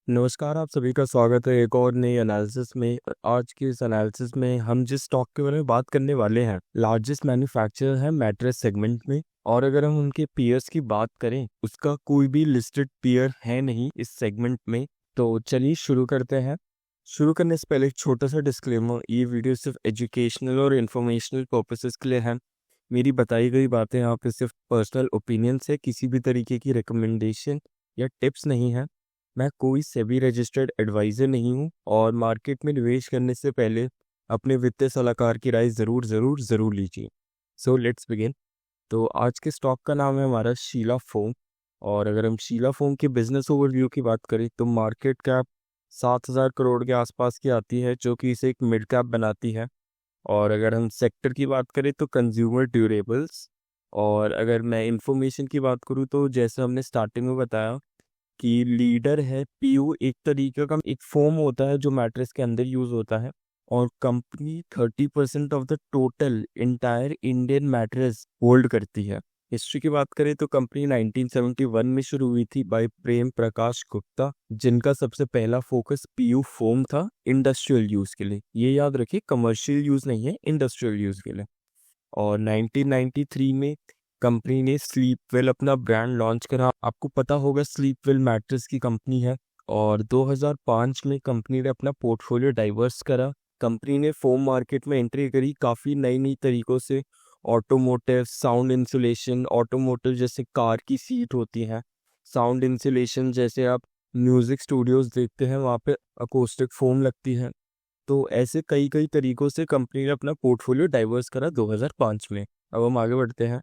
नमस्कार, आप सभी का स्वागत है एक और नई एनालिसिस में। आज के इस एनालिसिस में हम जिस स्टॉक के बारे में बात करने वाले हैं, लार्जेस्ट मैन्युफैक्चरर है मैट्रेस सेगमेंट में। और अगर हम उनके पीयर्स की बात करें, उसका कोई भी लिस्टेड पीयर है नहीं इस सेगमेंट में। तो चलिए शुरू करते हैं। शुरू करने से पहले एक छोटा सा डिस्क्लेमर, ये वीडियो सिर्फ एजुकेशनल और इन्फॉर्मेशनल पर्पसेस के लिए है। मेरी बताई गई बातें यहाँ पे सिर्फ पर्सनल ओपिनियंस है, किसी भी तरीके की रिकमेंडेशन या टिप्स नहीं है। मैं कोई सेबी रजिस्टर्ड एडवाइज़र नहीं हूँ और मार्केट में निवेश करने से पहले अपने वित्तीय सलाहकार की राय ज़रूर लीजिए। So let's begin. तो आज के स्टॉक का नाम है हमारा शीला फोम। और अगर हम शीला फोम के बिजनेस ओवरव्यू की बात करें तो मार्केट कैप 7,000 करोड़ के आसपास की आती है, जो कि इसे एक मिड कैप बनाती है। और अगर हम सेक्टर की बात करें तो कंज्यूमर ड्यूरेबल्स। और अगर मैं इंफॉर्मेशन की बात करूँ तो जैसे हमने स्टार्टिंग में बताया कि लीडर है पीयू, एक तरीके का एक फोम होता है जो मैट्रेस के अंदर यूज होता है। और company 30% of the total entire Indian mattress hold करती है। हिस्ट्री की बात करें तो कंपनी 1971 में शुरू हुई थी बाय प्रेम प्रकाश गुप्ता, जिनका सबसे पहला फोकस पीयू फोम था इंडस्ट्रियल यूज के लिए। ये याद रखिए, कमर्शियल यूज नहीं है, इंडस्ट्रियल यूज के लिए। और 1993 में कंपनी ने स्लीपवेल अपना ब्रांड लॉन्च करा। आपको पता होगा स्लीपवेल मैट्रेस की कंपनी है। और 2005 में कंपनी ने अपना पोर्टफोलियो डाइवर्स करा। कंपनी ने फोम मार्केट में एंट्री करी काफ़ी नई नई तरीकों से। ऑटोमोटिव साउंड इंसुलेशन, ऑटोमोटिव जैसे कार की सीट होती है, साउंड इंसुलेशन जैसे आप म्यूजिक स्टूडियोज देखते हैं वहाँ पे अकोस्टिक फोम लगती है। तो ऐसे कई कई तरीकों से कंपनी ने अपना पोर्टफोलियो डाइवर्स करा 2005 में। अब हम आगे बढ़ते हैं।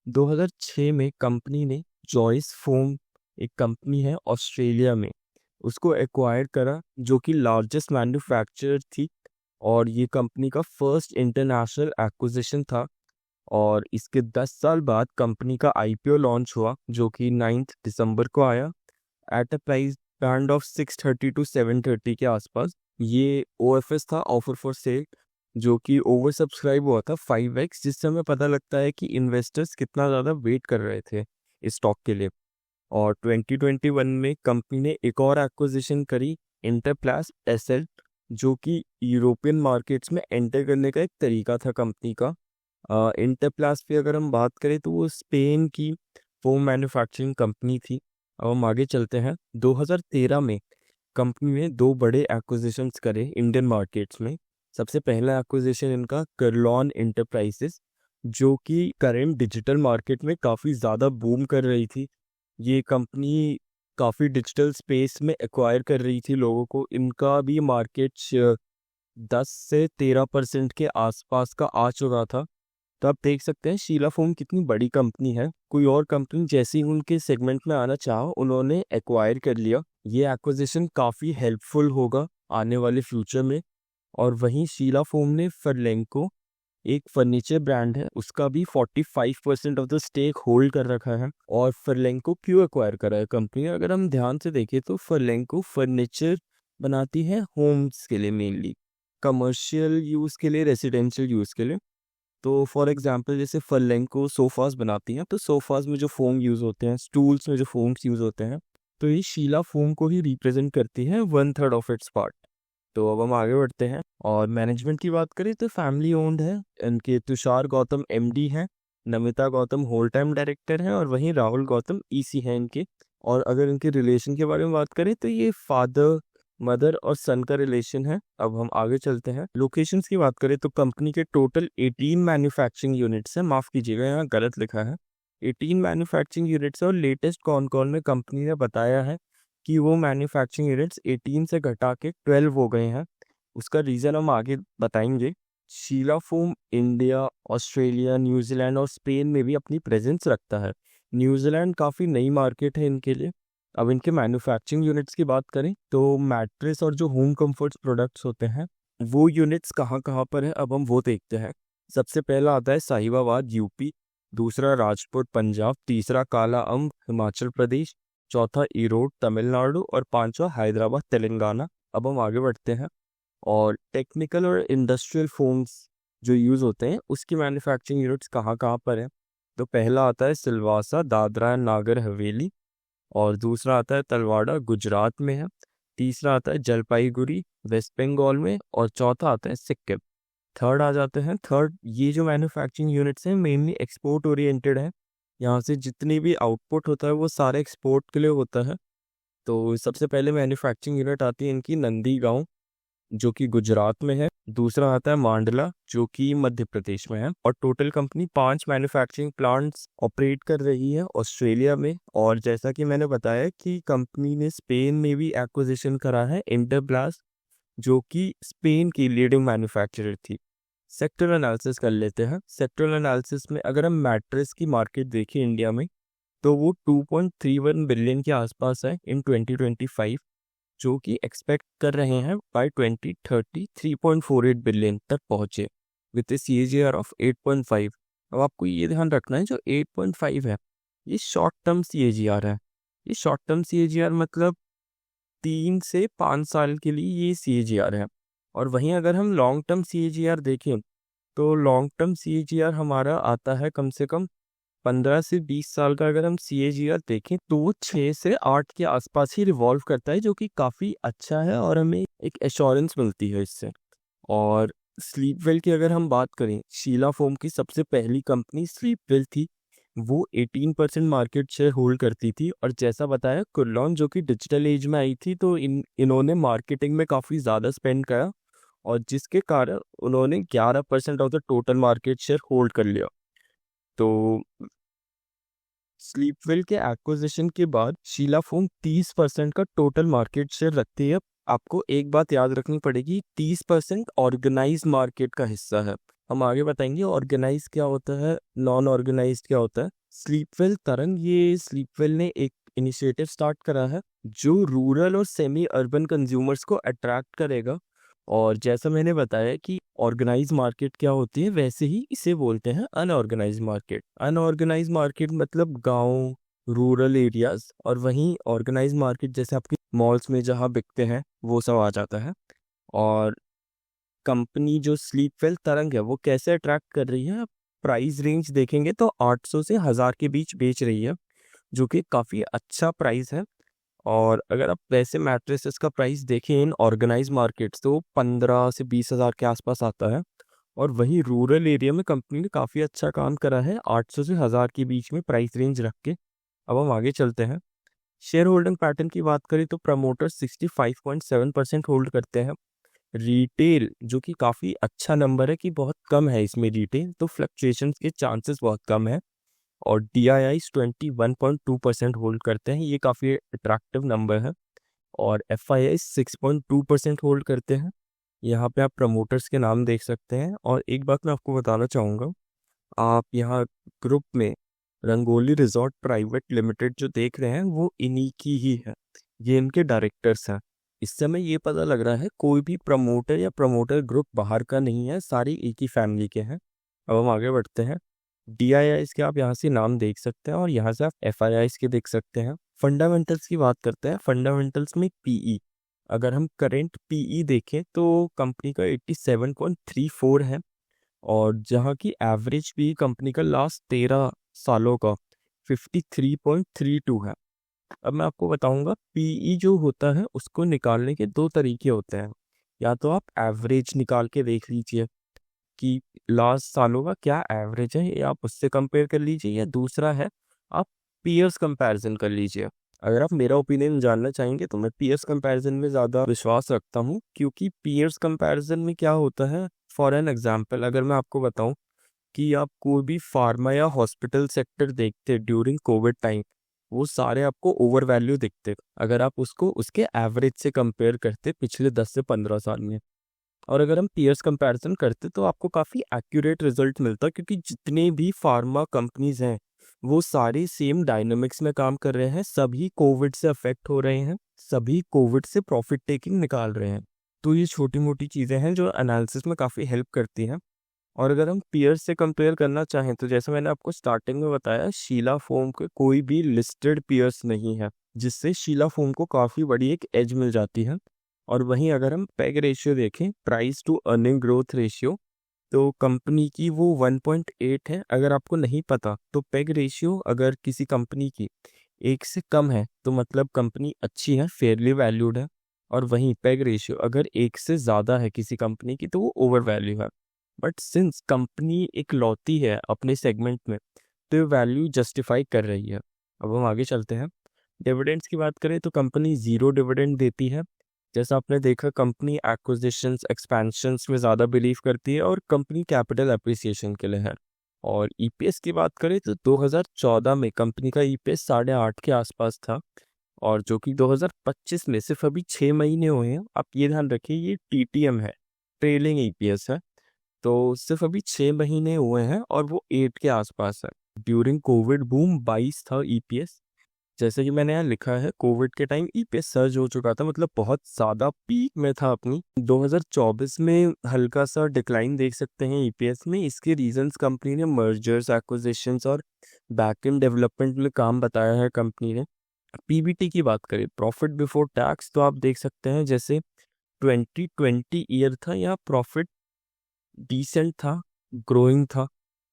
2006 में कंपनी ने जॉइस फोम, एक कंपनी है ऑस्ट्रेलिया में, उसको एक्वायर करा, जो कि लार्जेस्ट मैन्युफैक्चरर थी। और ये कंपनी का फर्स्ट इंटरनेशनल एक्विजिशन था। और इसके 10 साल बाद कंपनी का आईपीओ लॉन्च हुआ, जो कि 9 दिसंबर को आया at a price band of 630 to 730 के आसपास। ये ओएफएस था, ऑफर फॉर सेल, जो कि ओवर सब्सक्राइब हुआ था 5x, जिससे हमें पता लगता है कि इन्वेस्टर्स कितना ज़्यादा वेट कर रहे थे इस स्टॉक के लिए। और 2021 में कंपनी ने एक और एक्विजिशन करी, इंटरप्लास एसएल, जो कि यूरोपियन मार्केट्स में एंटर करने का एक तरीका था कंपनी का। इंटरप्लास पे अगर हम बात करें तो वो स्पेन की फोम मैन्युफैक्चरिंग कंपनी थी। अब हम आगे चलते हैं। 2013 में कंपनी ने दो बड़े एक्विजिशंस करे इंडियन मार्केट्स में। सबसे पहला एक्विजिशन इनका करलॉन इंटरप्राइजेस, जो कि करेंट डिजिटल मार्केट में काफ़ी ज़्यादा बूम कर रही थी। ये कंपनी काफ़ी डिजिटल स्पेस में एक्वायर कर रही थी लोगों को। इनका भी मार्केट 10 से 13% के आसपास का आ चुका था। तो आप देख सकते हैं शीला फोम कितनी बड़ी कंपनी है। कोई और कंपनी जैसे ही उनके सेगमेंट में आना चाहा, उन्होंने एक्वायर कर लिया। ये एक्विजिशन काफ़ी हेल्पफुल होगा आने वाले फ्यूचर में। और वहीं शीला फोम ने फर्लेंको, एक फर्नीचर ब्रांड है, उसका भी 45% ऑफ द स्टेक होल्ड कर रखा है। और फर्लेंको क्यों एक्वायर करा है कंपनी, अगर हम ध्यान से देखें तो फर्लेंको फर्नीचर बनाती है होम्स के लिए, मेनली कमर्शियल यूज़ के लिए, रेसिडेंशियल यूज़ के लिए। तो फॉर एग्जांपल जैसे फर्लेंको सोफास बनाती हैं, तो सोफास में जो फोम यूज़ होते हैं, स्टूल्स में जो फोम्स यूज़ होते हैं, तो ये शीला फोम को ही रिप्रेजेंट करती है 1/3 ऑफ इट्स पार्ट। तो अब हम आगे बढ़ते हैं। और मैनेजमेंट की बात करें तो फैमिली ओन्ड है। इनके तुषार गौतम एमडी हैं, Namita Gautam whole time director हैं, और वहीं राहुल गौतम ईसी हैं इनके। और अगर इनके रिलेशन के बारे में बात करें तो ये फादर मदर और सन का रिलेशन है। अब हम आगे चलते हैं। लोकेशंस की बात करें तो कंपनी के टोटल 18 मैन्युफैक्चरिंग यूनिट्स हैं। माफ़ कीजिएगा, यहाँ गलत लिखा है, 18 मैन्युफैक्चरिंग यूनिट्स है। और लेटेस्ट कॉन कॉल में कंपनी ने बताया है कि वो मैन्युफैक्चरिंग यूनिट्स 18 से घटा के 12 हो गए हैं। उसका रीज़न हम आगे बताएंगे। Sheela Foam India, Australia, New Zealand और स्पेन में भी अपनी प्रेजेंस रखता है। न्यूजीलैंड काफ़ी नई मार्केट है इनके लिए। अब इनके मैन्युफैक्चरिंग यूनिट्स की बात करें तो मैट्रेस और जो होम कंफर्ट्स प्रोडक्ट्स होते हैं, वो यूनिट्स कहाँ कहाँ पर है, अब हम वो देखते हैं। सबसे पहला आता है साहिबाबाद यूपी, दूसरा राजकोट पंजाब, तीसरा काला अम्ब हिमाचल प्रदेश, चौथा ईरोड तमिलनाडु और पांचवा हैदराबाद तेलंगाना। अब हम आगे बढ़ते हैं। और टेक्निकल और इंडस्ट्रियल फोम्स जो यूज़ होते हैं, उसकी मैन्युफैक्चरिंग यूनिट्स कहाँ कहाँ पर है। तो पहला आता है सिलवासा दादरा एंड नागर हवेली, और दूसरा आता है तलवाड़ा गुजरात में है, तीसरा आता है जलपाईगुड़ी वेस्ट बंगाल में, और चौथा आता है सिक्किम। थर्ड आ जाते हैं। थर्ड, ये जो मैन्युफैक्चरिंग यूनिट्स हैं मेनली एक्सपोर्ट ओरिएंटेड है। यहाँ से जितनी भी आउटपुट होता है वो सारे एक्सपोर्ट के लिए होता है। तो सबसे पहले मैन्युफैक्चरिंग यूनिट आती है इनकी नंदीगांव, जो कि गुजरात में है। दूसरा आता है मांडला, जो कि मध्य प्रदेश में है। और total company 5 manufacturing plants operate कर रही है ऑस्ट्रेलिया में। और जैसा कि मैंने बताया कि कंपनी ने स्पेन में भी एक्विजिशन करा है इंटरब्लास्ट, जो कि स्पेन की लीडिंग मैन्युफैक्चरर थी। सेक्टर एनालिसिस कर लेते हैं। सेक्टर एनालिसिस में अगर हम मैट्रेस की मार्केट देखें इंडिया में, तो वो 2.31 बिलियन के आसपास है इन 2025, जो कि एक्सपेक्ट कर रहे हैं बाय 2030 3.48 बिलियन तक पहुंचे विद ए CAGR ऑफ 8.5। अब आपको ये ध्यान रखना है, जो 8.5 है ये शॉर्ट टर्म CAGR है। ये शॉर्ट टर्म CAGR मतलब 3 से 5 साल के लिए ये CAGR है। और वहीं अगर हम लॉन्ग टर्म CAGR देखें, तो लॉन्ग टर्म CAGR हमारा आता है कम से कम 15 से 20 साल का। अगर हम CAGR देखें तो वो 6 से 8 के आसपास ही रिवॉल्व करता है, जो कि काफ़ी अच्छा है और हमें एक एश्योरेंस मिलती है इससे। और स्लीपवेल की अगर हम बात करें, शीला फोम की सबसे पहली कंपनी स्लीपवेल थी। वो 18% मार्केट शेयर होल्ड करती थी। और जैसा बताया, कुर्लॉन जो कि डिजिटल एज में आई थी, तो इन्होंने मार्केटिंग में काफ़ी ज़्यादा स्पेंड करा, और जिसके कारण उन्होंने 11% of the total market share hold कर लिया। तो स्लीपवेल के एक्विजिशन के बाद शीला फोम 30% का टोटल मार्केट शेयर रखती है। आपको एक बात याद रखनी पड़ेगी, 30% ऑर्गेनाइज मार्केट का हिस्सा है। हम आगे बताएंगे ऑर्गेनाइज क्या होता है, नॉन ऑर्गेनाइज क्या होता है। स्लीपवेल तरंग, ये स्लीपवेल ने एक इनिशिएटिव स्टार्ट करा है जो रूरल और सेमी अर्बन कंज्यूमर्स को अट्रैक्ट करेगा। और जैसा मैंने बताया कि ऑर्गेनाइज मार्केट क्या होती है, वैसे ही इसे बोलते हैं अनऑर्गेनाइज मार्केट। अनऑर्गेनाइज मार्केट मतलब गांव, रूरल एरियाज। और वहीं ऑर्गेनाइज मार्केट जैसे आपके मॉल्स में जहाँ बिकते हैं वो सब आ जाता है। और कंपनी जो स्लीपवेल तरंग है वो कैसे अट्रैक्ट कर रही है, प्राइस रेंज देखेंगे तो 800 से 1000 के बीच बेच रही है, जो कि काफ़ी अच्छा प्राइस है। और अगर आप वैसे मैट्रेसेस का प्राइस देखें इन ऑर्गेनाइज मार्केट्स, तो 15 से 20 हज़ार के आसपास आता है। और वहीं रूरल एरिया में कंपनी ने काफ़ी अच्छा काम करा है, 800 से 1000 के बीच में प्राइस रेंज रख के। अब हम आगे चलते हैं। शेयर होल्डिंग पैटर्न की बात करें तो प्रमोटर 65.7% होल्ड करते हैं। रिटेल, जो कि काफ़ी अच्छा नंबर है कि बहुत कम है इसमें रिटेल, तो फ्लक्चुएशन के चांसेस बहुत कम है। और DIIs 21.2% होल्ड करते हैं, ये काफ़ी अट्रैक्टिव नंबर है। और FIIs 6.2% होल्ड करते हैं। यहाँ पे आप प्रमोटर्स के नाम देख सकते हैं। और एक बात मैं आपको बताना चाहूँगा, आप यहाँ ग्रुप में रंगोली रिजॉर्ट प्राइवेट लिमिटेड जो देख रहे हैं वो इन्हीं की ही है, ये इनके डायरेक्टर्स हैं। इससे हमें ये पता लग रहा है कोई भी प्रमोटर या प्रमोटर ग्रुप बाहर का नहीं है, सारी एक ही फैमिली के हैं। अब हम आगे बढ़ते हैं। DIIs के आप यहाँ से नाम देख सकते हैं, और यहाँ से आप FIIs के देख सकते हैं। फंडामेंटल्स की बात करते हैं। फंडामेंटल्स में PE, अगर हम करेंट PE देखें तो कंपनी का 87.34 है। और जहाँ की एवरेज भी कंपनी का लास्ट 13 सालों का 53.32 है। अब मैं आपको बताऊंगा PE जो होता है उसको निकालने के 2 तरीके होते हैं। या तो आप एवरेज निकाल के देख लीजिए कि लास्ट सालों का क्या एवरेज है, ये आप उससे कंपेयर कर लीजिए। या दूसरा है आप पीयर्स कंपैरिजन कर लीजिए। अगर आप मेरा ओपिनियन जानना चाहेंगे तो मैं पीयर्स कंपैरिजन में ज़्यादा विश्वास रखता हूँ, क्योंकि पीयर्स कंपैरिजन में क्या होता है, फॉर एन एग्जांपल अगर मैं आपको बताऊं कि आप कोई भी फार्मा या हॉस्पिटल सेक्टर देखते ड्यूरिंग कोविड टाइम, वो सारे आपको ओवर वैल्यू दिखते अगर आप उसको उसके एवरेज से कंपेयर करते पिछले 10 से 15 साल में। और अगर हम पीयर्स कंपैरिजन करते तो आपको काफ़ी एक्यूरेट रिजल्ट मिलता, क्योंकि जितने भी फार्मा कंपनीज हैं वो सारी सेम डायनामिक्स में काम कर रहे हैं, सभी कोविड से अफेक्ट हो रहे हैं, सभी कोविड से प्रॉफिट टेकिंग निकाल रहे हैं। तो ये छोटी मोटी चीज़ें हैं जो एनालिसिस में काफ़ी हेल्प करती हैं। और अगर हम पीयर्स से कंपेयर करना चाहें तो जैसे मैंने आपको स्टार्टिंग में बताया, शीला फोम के कोई भी लिस्टेड पीयर्स नहीं है, जिससे शीला फोम को काफ़ी बड़ी एक एज मिल जाती है। और वहीं अगर हम पैग रेशियो देखें, price to earning growth ratio, तो कंपनी की वो 1.8 है। अगर आपको नहीं पता तो पैग रेशियो अगर किसी कंपनी की 1 से कम है तो मतलब कंपनी अच्छी है, फेयरली वैल्यूड है। और वहीं पेग रेशियो अगर 1 से ज़्यादा है किसी कंपनी की तो वो ओवर वैल्यू है। बट सिंस कंपनी एक लौती है अपने सेगमेंट में, तो ये वैल्यू जस्टिफाई कर रही है। अब हम आगे चलते हैं। डिविडेंड्स की बात करें तो कंपनी ज़ीरो डिविडेंड देती है। जैसा आपने देखा, कंपनी एक्विजिशंस एक्सपेंशंस में ज़्यादा बिलीव करती है और कंपनी कैपिटल अप्रिसिएशन के लिए है। और ईपीएस की बात करें तो 2014 में कंपनी का ईपीएस 8.5 के आसपास था, और जो कि 2025 में सिर्फ अभी 6 महीने हुए हैं। आप ये ध्यान रखिए, ये टीटीएम है, ट्रेलिंग ईपीएस है। तो सिर्फ अभी 6 महीने हुए हैं और वो 8 के आसपास है। ड्यूरिंग कोविड बूम 22 था ईपीएस। जैसे कि मैंने यहाँ लिखा है, कोविड के टाइम ईपीएस सर्ज हो चुका था, मतलब बहुत ज़्यादा पीक में था अपनी। 2024 में हल्का सा डिक्लाइन देख सकते हैं ईपीएस में। इसके रीजंस कंपनी ने मर्जर्स एक्विजिशंस और बैकएंड डेवलपमेंट में काम बताया है कंपनी ने। पीबीटी की बात करें, प्रॉफिट बिफोर टैक्स, तो आप देख सकते हैं जैसे 2020 ईयर था, यहाँ प्रॉफिट डिसेंट था, ग्रोइंग था।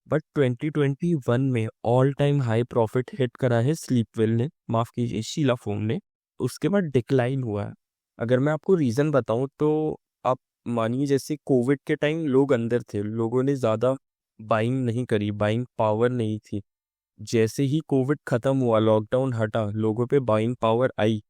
बट 2021 में all time high profit hit करा है स्लीपवेल ने, माफ कीजिए शीला फोम ने। उसके बाद डिक्लाइन हुआ है। अगर मैं आपको रीज़न बताऊं तो आप मानिए जैसे कोविड के टाइम लोग अंदर थे, लोगों ने ज़्यादा बाइंग नहीं करी, बाइंग पावर नहीं थी। जैसे ही कोविड ख़त्म हुआ, लॉकडाउन हटा, लोगों पे बाइंग पावर आई,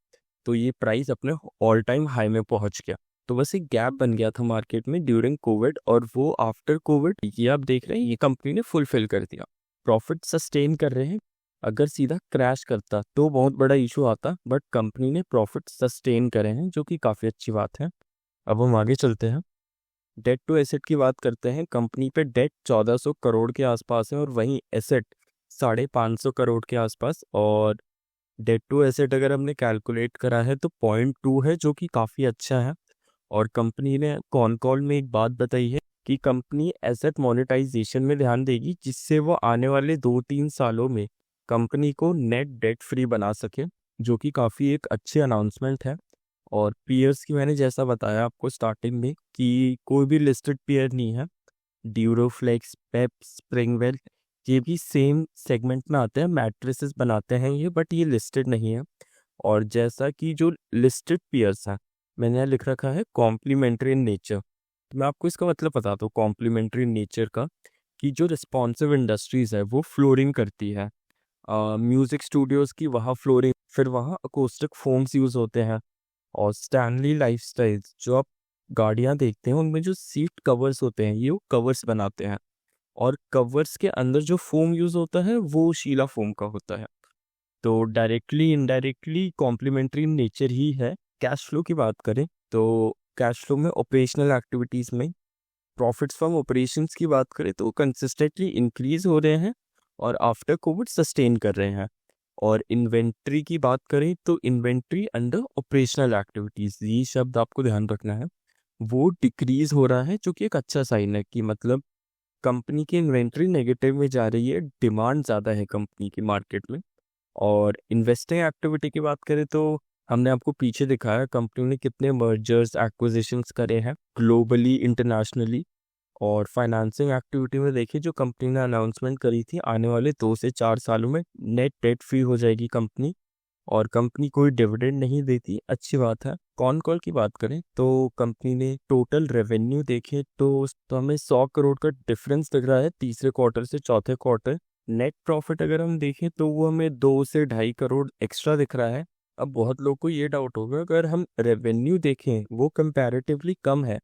तो ये प्राइस अपने ऑल टाइम हाई में पहुंच गया। तो बस एक गैप बन गया था मार्केट में ड्यूरिंग कोविड, और वो आफ्टर कोविड ये आप देख रहे हैं, ये कंपनी ने फुलफिल कर दिया। प्रॉफिट सस्टेन कर रहे हैं। अगर सीधा क्रैश करता तो बहुत बड़ा इशू आता, बट कंपनी ने प्रॉफिट सस्टेन करे हैं, जो कि काफ़ी अच्छी बात है। अब हम आगे चलते हैं। डेट टू एसेट की बात करते हैं। कंपनी पे डेट 1400 करोड़ के आसपास है, और वहीं एसेट 550 करोड़ के आसपास। और डेट टू एसेट अगर हमने कैलकुलेट करा है तो 0.2 है, जो कि काफ़ी अच्छा है। और कंपनी ने कॉन कॉल में एक बात बताई है कि कंपनी एसेट मोनेटाइजेशन में ध्यान देगी, जिससे वो आने वाले 2-3 सालों में कंपनी को नेट डेट फ्री बना सके, जो कि काफ़ी एक अच्छी अनाउंसमेंट है। और पीयर्स की मैंने जैसा बताया आपको स्टार्टिंग में कि कोई भी लिस्टेड पीयर नहीं है। ड्यूरोफ्लेक्स, पेप, स्प्रिंगवेल, ये भी सेम सेगमेंट में आते हैं, मैट्रिसेस बनाते हैं ये, बट ये लिस्टेड नहीं है। और जैसा कि जो लिस्टेड पीयर्स हैं, मैंने यहाँ लिख रखा है कॉम्प्लीमेंट्री इन नेचर। तो मैं आपको इसका मतलब बताता हूँ कॉम्प्लीमेंट्री इन नेचर का, कि जो रिस्पॉन्सिव इंडस्ट्रीज़ है वो फ्लोरिंग करती है। म्यूज़िक स्टूडियोज़ की वहाँ फ्लोरिंग, फिर वहाँ अकोस्टिक फोम्स यूज़ होते हैं। और स्टैनली लाइफस्टाइल्स, जो आप गाड़ियाँ देखते हैं उनमें जो सीट कवर्स होते हैं, ये वो कवर्स बनाते हैं। और कवर्स के अंदर जो फोम यूज़ होता है वो शीला फोम का होता है। तो डायरेक्टली इनडायरेक्टली कॉम्प्लीमेंट्री नेचर ही है। कैश फ्लो की बात करें तो कैश फ्लो में ऑपरेशनल एक्टिविटीज़ में प्रॉफिट्स फ्रॉम ऑपरेशंस की बात करें तो कंसिस्टेंटली इंक्रीज हो रहे हैं और आफ्टर कोविड सस्टेन कर रहे हैं। और इन्वेंट्री की बात करें तो इन्वेंट्री अंडर ऑपरेशनल एक्टिविटीज़, ये शब्द आपको ध्यान रखना है, वो डिक्रीज हो रहा है, जो कि एक अच्छा साइन है कि मतलब कंपनी की इन्वेंट्री नेगेटिव में जा रही है, डिमांड ज़्यादा है कंपनी की मार्केट में। और इन्वेस्टिंग एक्टिविटी की बात करें तो हमने आपको पीछे दिखाया कंपनी ने कितने मर्जर्स एक्विजिशंस करे हैं ग्लोबली, इंटरनेशनली। और फाइनेंसिंग एक्टिविटी में देखिए, जो कंपनी ने अनाउंसमेंट करी थी, आने वाले 2 से 4 सालों में नेट डेट फ्री हो जाएगी कंपनी। और कंपनी कोई डिविडेंड नहीं देती, अच्छी बात है। कॉन कॉल की बात करें तो कंपनी ने टोटल रेवेन्यू देखे तो हमें 100 करोड़ का डिफरेंस दिख रहा है तीसरे क्वार्टर से चौथे क्वार्टर। नेट प्रॉफिट अगर हम देखें तो वो हमें 2 से 2.5 करोड़ एक्स्ट्रा दिख रहा है। अब बहुत लोग को ये डाउट होगा, अगर हम रेवेन्यू देखें वो कंपैरेटिवली कम है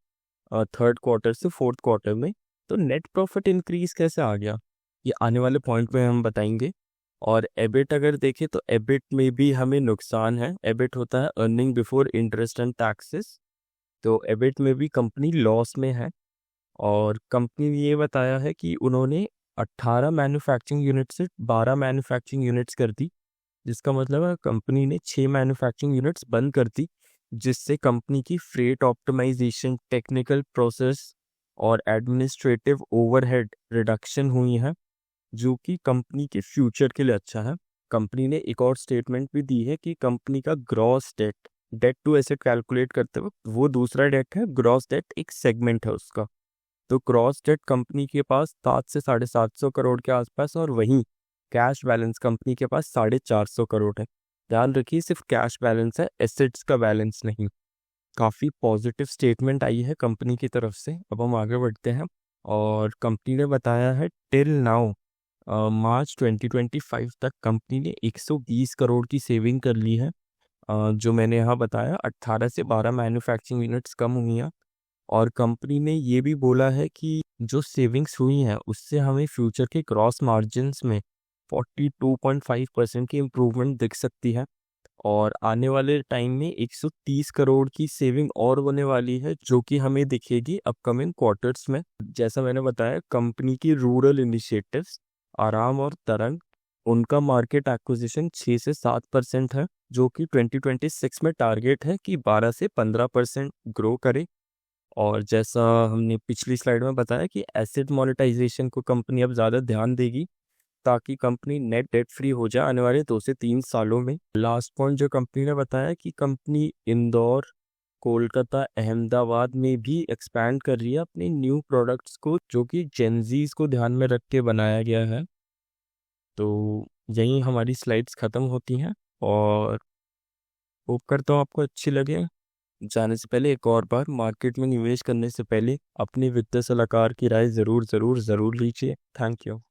थर्ड क्वार्टर से फोर्थ क्वार्टर में, तो नेट प्रॉफिट इंक्रीज कैसे आ गया, ये आने वाले पॉइंट में हम बताएंगे। और एबिट अगर देखें तो एबिट में भी हमें नुकसान है। एबिट होता है earning before interest and taxes, तो एबिट में भी कंपनी लॉस में है। और कंपनी ने ये बताया है कि उन्होंने 18 मैन्युफैक्चरिंग यूनिट से 12 मैन्युफैक्चरिंग यूनिट्स कर दी, जिसका मतलब है कंपनी ने 6 मैन्युफैक्चरिंग यूनिट्स बंद कर दी, जिससे कंपनी की फ्रेट ऑप्टिमाइजेशन, टेक्निकल प्रोसेस और एडमिनिस्ट्रेटिव ओवरहेड रिडक्शन हुई है, जो कि कंपनी के फ्यूचर के लिए अच्छा है। कंपनी ने एक और स्टेटमेंट भी दी है कि कंपनी का gross debt, debt to asset calculate करते वक्त वो दूसरा डेट है, ग्रॉस डेट एक सेगमेंट है उसका। तो ग्रॉस डेट कंपनी के पास 700 से 750 करोड़ के आसपास, और वहीं कैश बैलेंस कंपनी के पास 450 करोड़ है। ध्यान रखिए, सिर्फ कैश बैलेंस है, एसेट्स का बैलेंस नहीं। काफ़ी पॉजिटिव स्टेटमेंट आई है कंपनी की तरफ से। अब हम आगे बढ़ते हैं और कंपनी ने बताया है टिल नाउ मार्च 2025 तक कंपनी ने 120 करोड़ की सेविंग कर ली है। जो मैंने यहाँ बताया 18 से 12 मैन्युफैक्चरिंग यूनिट्स कम हुई हैं। और कंपनी ने ये भी बोला है कि जो सेविंग्स हुई हैं उससे हमें फ्यूचर के क्रॉस मार्जिन्स में 42.5% की इम्प्रूवमेंट दिख सकती है। और आने वाले टाइम में 130 करोड़ की सेविंग और होने वाली है जो कि हमें दिखेगी अपकमिंग क्वार्टर्स में। जैसा मैंने बताया कंपनी की रूरल इनिशिएटिव्स आराम और तरंग, उनका मार्केट एक्विजिशन 6 से 7% है जो कि 2026 में टारगेट है कि 12 से 15% ग्रो करे। और जैसा हमने पिछली स्लाइड में बताया कि एसेट मोनेटाइजेशन को कंपनी अब ज़्यादा ध्यान देगी ताकि कंपनी नेट डेट फ्री हो जाए आने वाले 2 से 3 सालों में। लास्ट पॉइंट जो कंपनी ने बताया कि कंपनी इंदौर, कोलकाता, अहमदाबाद में भी एक्सपैंड कर रही है अपने न्यू प्रोडक्ट्स को जो कि जेनजीज को ध्यान में रख के बनाया गया है। तो यहीं हमारी स्लाइड्स ख़त्म होती हैं और होप करता हूँ आपको अच्छी लगे। जाने से पहले एक और बार, मार्केट में निवेश करने से पहले अपनी वित्तीय सलाहकार की राय ज़रूर लीजिए। Thank you.